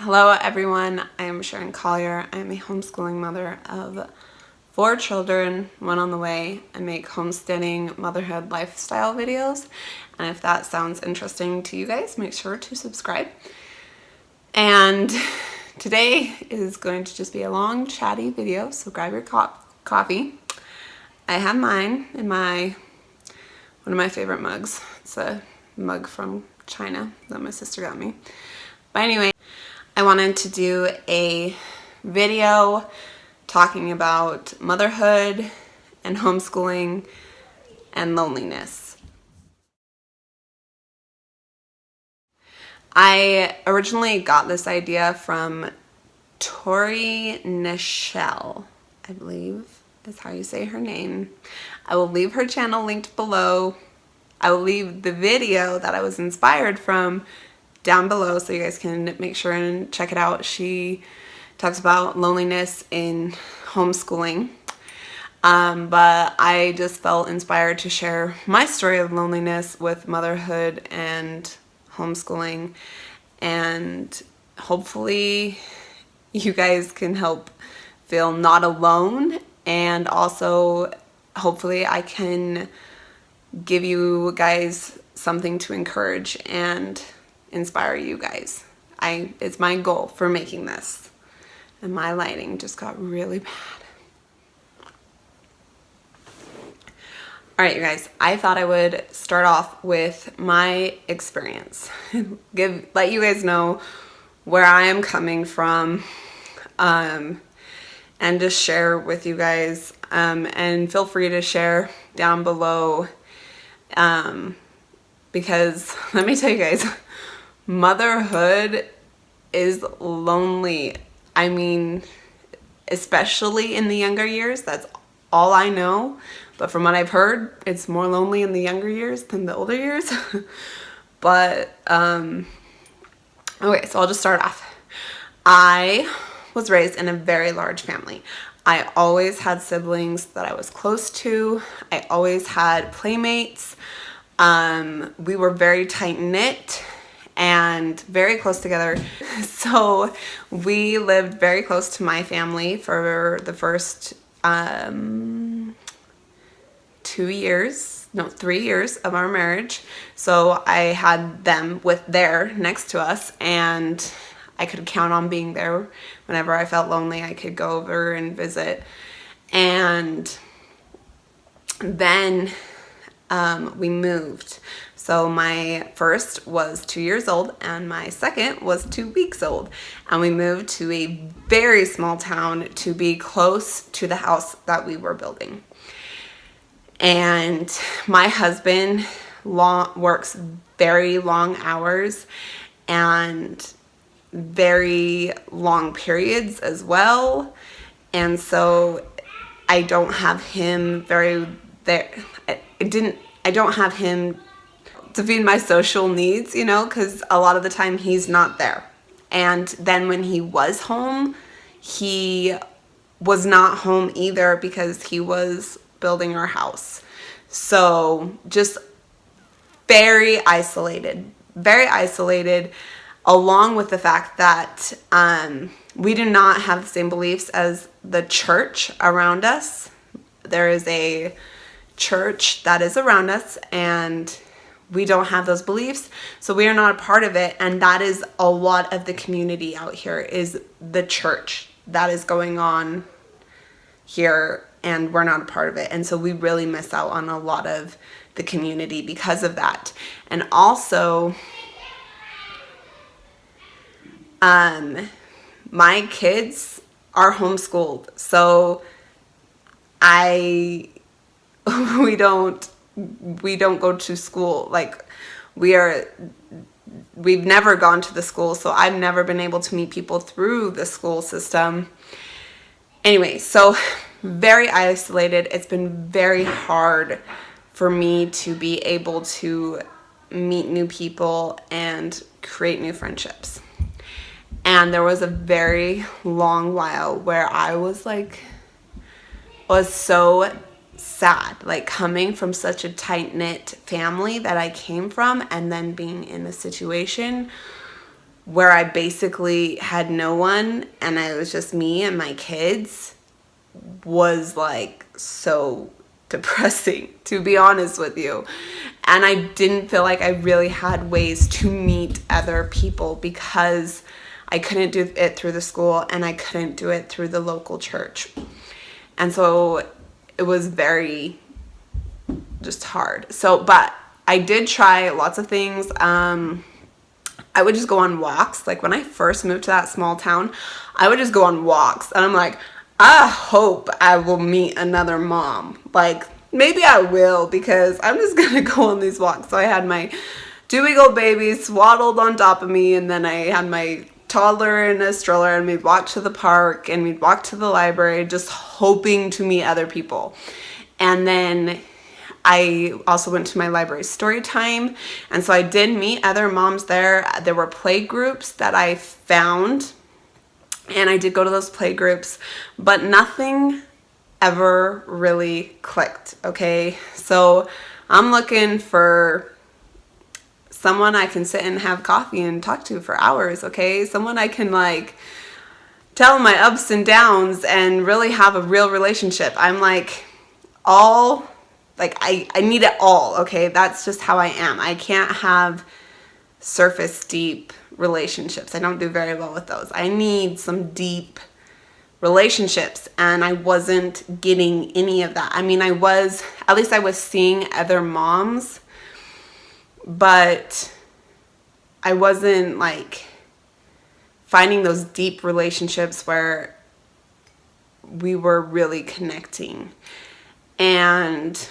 Hello everyone, I am Sharon Collier. I am a homeschooling mother of 4 children, 1 on the way. I make homesteading, motherhood, lifestyle videos, and if that sounds interesting to you guys, make sure to subscribe. And today is going to just be a long chatty video, so grab your coffee. I have mine in one of my favorite mugs. It's a mug from China that my sister got me. But anyway, I wanted to do a video talking about motherhood and homeschooling and loneliness. I originally got this idea from Torrie Nichelle, I believe is how you say her name. I will leave her channel linked below. I will leave the video that I was inspired from down below so you guys can make sure and check it out. She talks about loneliness in homeschooling. But I just felt inspired to share my story of loneliness with motherhood and homeschooling, and hopefully you guys can help feel not alone, and also hopefully I can give you guys something to encourage and inspire you guys. It's my goal for making this, and my lighting just got really bad. All right, you guys, I thought I would start off with my experience, let you guys know where I am coming from, and just share with you guys, and feel free to share down below, because let me tell you guys, motherhood is lonely. I mean, especially in the younger years. That's all I know. But from what I've heard, it's more lonely in the younger years than the older years. But, okay, so I'll just start off. I was raised in a very large family. I always had siblings that I was close to. I always had playmates. We were very tight-knit and very close together. So we lived very close to my family for the first 3 years of our marriage. So I had them there next to us, and I could count on being there whenever I felt lonely. I could go over and visit. And then we moved. So my first was 2 years old and my second was 2 weeks old. And we moved to a very small town to be close to the house that we were building. And my husband works very long hours and very long periods as well. And so I don't have him I don't have him to feed my social needs, you know, because a lot of the time he's not there. And then when he was home, he was not home either because he was building our house. So just very isolated, along with the fact that we do not have the same beliefs as the church around us. There is a church that is around us, and we don't have those beliefs, so we are not a part of it. And that is a lot of the community out here, is the church that is going on here, and we're not a part of it. And so we really miss out on a lot of the community because of that. And also, my kids are homeschooled, so we don't go to school. Like, we've never gone to the school, so I've never been able to meet people through the school system. Anyway, so very isolated. It's been very hard for me to be able to meet new people and create new friendships. And there was a very long while where I was so sad, like coming from such a tight-knit family that I came from, and then being in a situation where I basically had no one and it was just me and my kids, was like so depressing, to be honest with you. And I didn't feel like I really had ways to meet other people because I couldn't do it through the school and I couldn't do it through the local church. And so it was very just hard. So, but I did try lots of things. I would just go on walks. Like when I first moved to that small town, I would just go on walks. And I'm like, I hope I will meet another mom. Like maybe I will, because I'm just going to go on these walks. So I had my 2-week-old baby swaddled on top of me. And then I had my toddler in a stroller, and we'd walk to the park and we'd walk to the library, just hoping to meet other people. And then I also went to my library story time, and so I did meet other moms there. There were play groups that I found, and I did go to those play groups, but nothing ever really clicked, okay? So I'm looking for someone I can sit and have coffee and talk to for hours, okay? Someone I can like tell my ups and downs and really have a real relationship. I'm like I need it all, okay? That's just how I am. I can't have surface deep relationships. I don't do very well with those. I need some deep relationships, and I wasn't getting any of that. I mean, I was seeing other moms, but I wasn't like finding those deep relationships where we were really connecting. And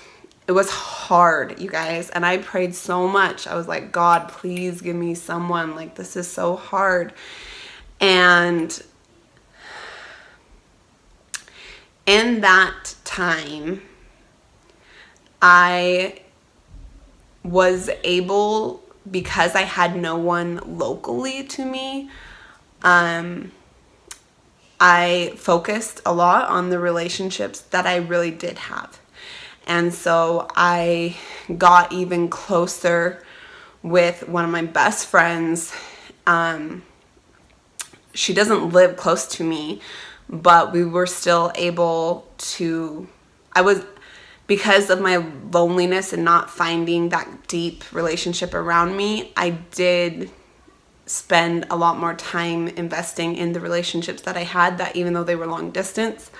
it was hard, you guys, and I prayed so much. I was like, God, please give me someone. Like, this is so hard. And in that time, I was able, because I had no one locally to me, I focused a lot on the relationships that I really did have. And so I got even closer with one of my best friends. She doesn't live close to me, but we were still able to, because of my loneliness and not finding that deep relationship around me, I did spend a lot more time investing in the relationships that I had, that even though they were long distance,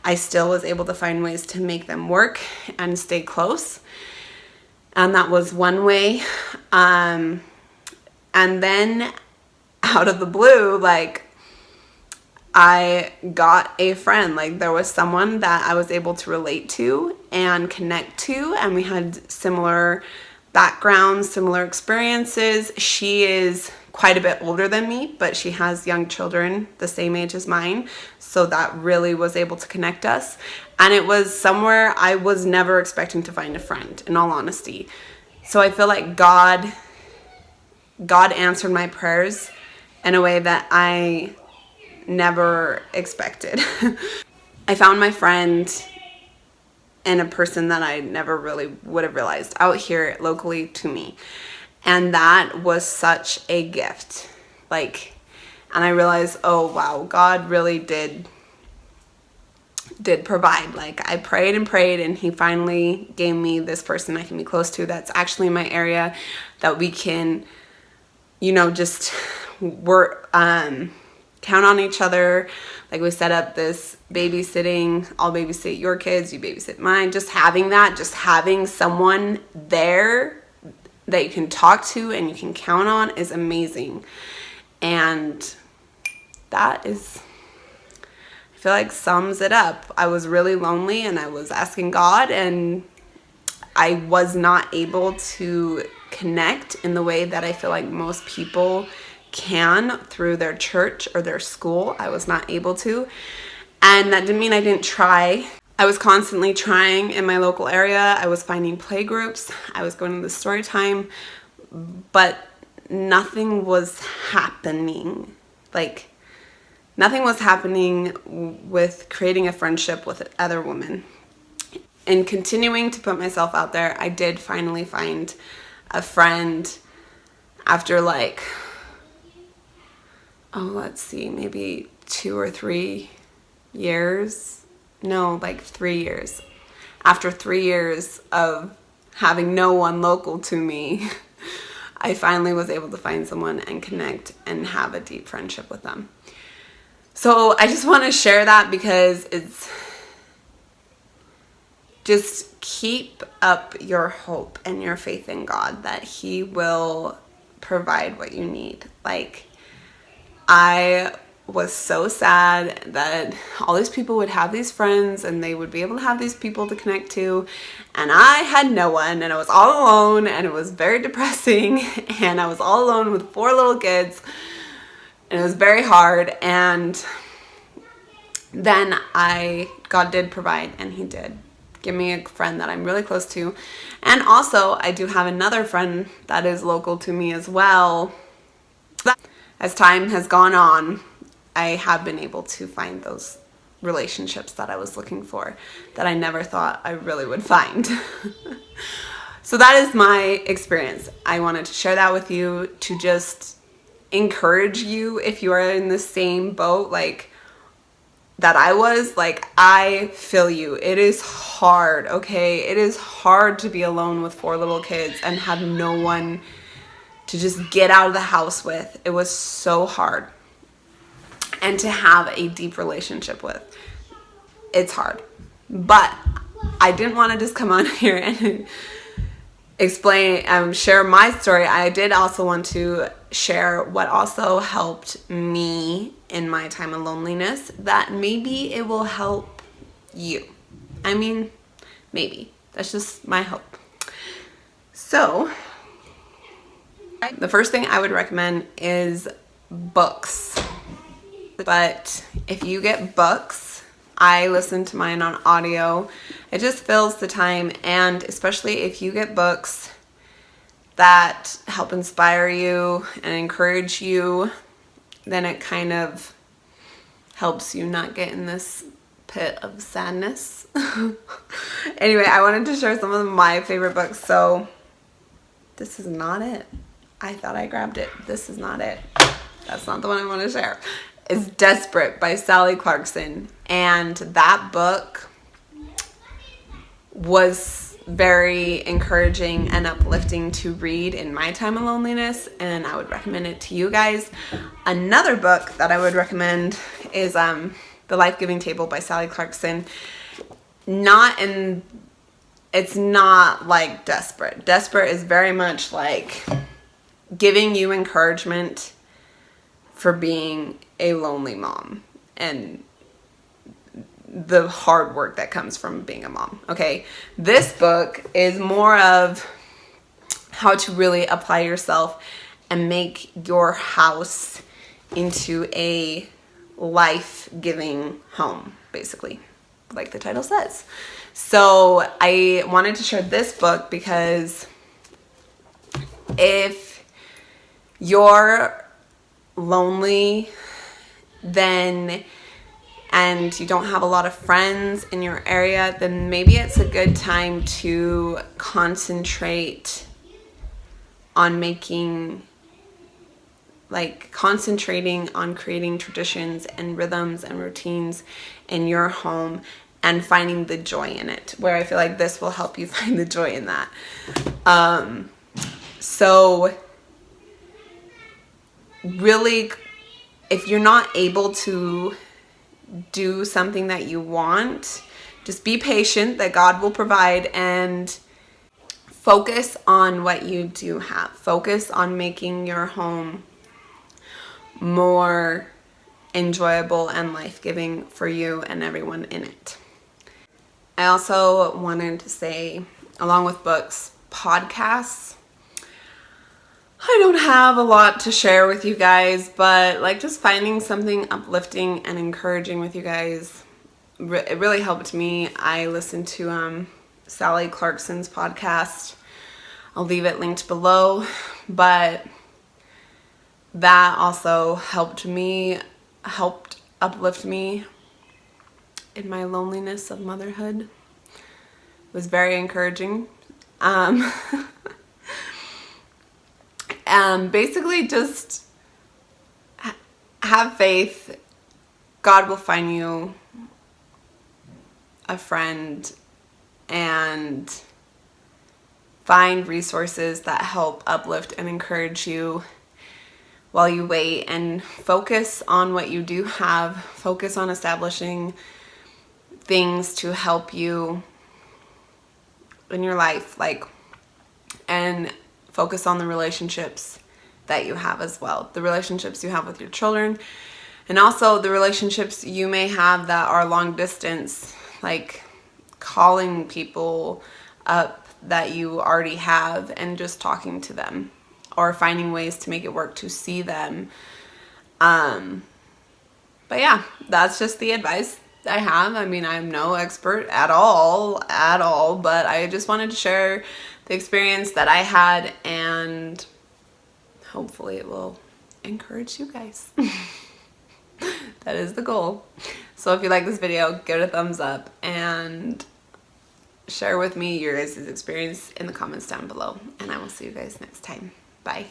I still was able to find ways to make them work and stay close. And that was one way. And then out of the blue, like, I got a friend. Like, there was someone that I was able to relate to and connect to, and we had similar backgrounds, similar experiences. She is quite a bit older than me, but she has young children the same age as mine, so that really was able to connect us. And it was somewhere I was never expecting to find a friend, in all honesty. So I feel like God answered my prayers in a way that I never expected. I found my friend and a person that I never really would have realized out here locally to me. And that was such a gift. Like, and I realized, oh wow, God really did provide. Like, I prayed and prayed, and he finally gave me this person I can be close to that's actually in my area, that we can, just work, count on each other. Like, we set up this babysitting. I'll babysit your kids, you babysit mine. Just having someone there that you can talk to and you can count on is amazing. And that is, I feel like, sums it up. I was really lonely, and I was asking God, and I was not able to connect in the way that I feel like most people can through their church or their school. I was not able to. And that didn't mean I didn't try. I was constantly trying in my local area. I was finding play groups. I was going to the story time, but nothing was happening. Like, nothing was happening with creating a friendship with other women. And continuing to put myself out there, I did finally find a friend after like let's see, maybe 2 or 3 years. No, like 3 years. After 3 years of having no one local to me, I finally was able to find someone and connect and have a deep friendship with them. So I just want to share that because it's just keep up your hope and your faith in God that He will provide what you need. Like, I was so sad that all these people would have these friends and they would be able to have these people to connect to, and I had no one, and I was all alone, and it was very depressing, and I was all alone with 4 little kids, and it was very hard. And then God did provide, and He did give me a friend that I'm really close to. And also I do have another friend that is local to me as well. As time has gone on, I have been able to find those relationships that I was looking for that I never thought I really would find. So that is my experience. I wanted to share that with you to just encourage you if you are in the same boat like that I was. Like, I feel you. It is hard, okay? It is hard to be alone with 4 little kids and have no one to just get out of the house with. It was so hard. And to have a deep relationship with. It's hard. But I didn't want to just come on here and explain, share my story. I did also want to share what also helped me in my time of loneliness, that maybe it will help you. I mean, maybe. That's just my hope. So, the first thing I would recommend is books. But if you get books, I listen to mine on audio. It just fills the time, and especially if you get books that help inspire you and encourage you, then it kind of helps you not get in this pit of sadness. Anyway, I wanted to share some of my favorite books. So this is not it. I thought I grabbed it. This is not it. That's not the one I want to share. It's Desperate by Sally Clarkson. And that book was very encouraging and uplifting to read in my time of loneliness, and I would recommend it to you guys. Another book that I would recommend is The Life-Giving Table by Sally Clarkson. It's not like Desperate. Desperate is very much like giving you encouragement for being a lonely mom and the hard work that comes from being a mom. Okay, this book is more of how to really apply yourself and make your house into a life-giving home, basically, like the title says. So I wanted to share this book because if you're lonely, and you don't have a lot of friends in your area, then maybe it's a good time to concentrate on concentrating on creating traditions and rhythms and routines in your home and finding the joy in it, where I feel like this will help you find the joy in that. So really, if you're not able to do something that you want, just be patient that God will provide, and focus on what you do have. Focus on making your home more enjoyable and life-giving for you and everyone in it. I also wanted to say, along with books, podcasts. I don't have a lot to share with you guys, but like just finding something uplifting and encouraging with you guys, it really helped me. I listened to Sally Clarkson's podcast. I'll leave it linked below, but that also helped uplift me in my loneliness of motherhood. It was very encouraging. Basically just have faith. God will find you a friend and find resources that help uplift and encourage you while you wait, and focus on what you do have. Focus on establishing things to help you in your life, and focus on the relationships that you have as well. The relationships you have with your children, and also the relationships you may have that are long distance, like calling people up that you already have and just talking to them, or finding ways to make it work to see them. But yeah, that's just the advice I have. I mean, I'm no expert at all, but I just wanted to share the experience that I had, and hopefully it will encourage you guys. That is the goal. So if you like this video, give it a thumbs up and share with me your guys' experience in the comments down below. And I will see you guys next time. Bye.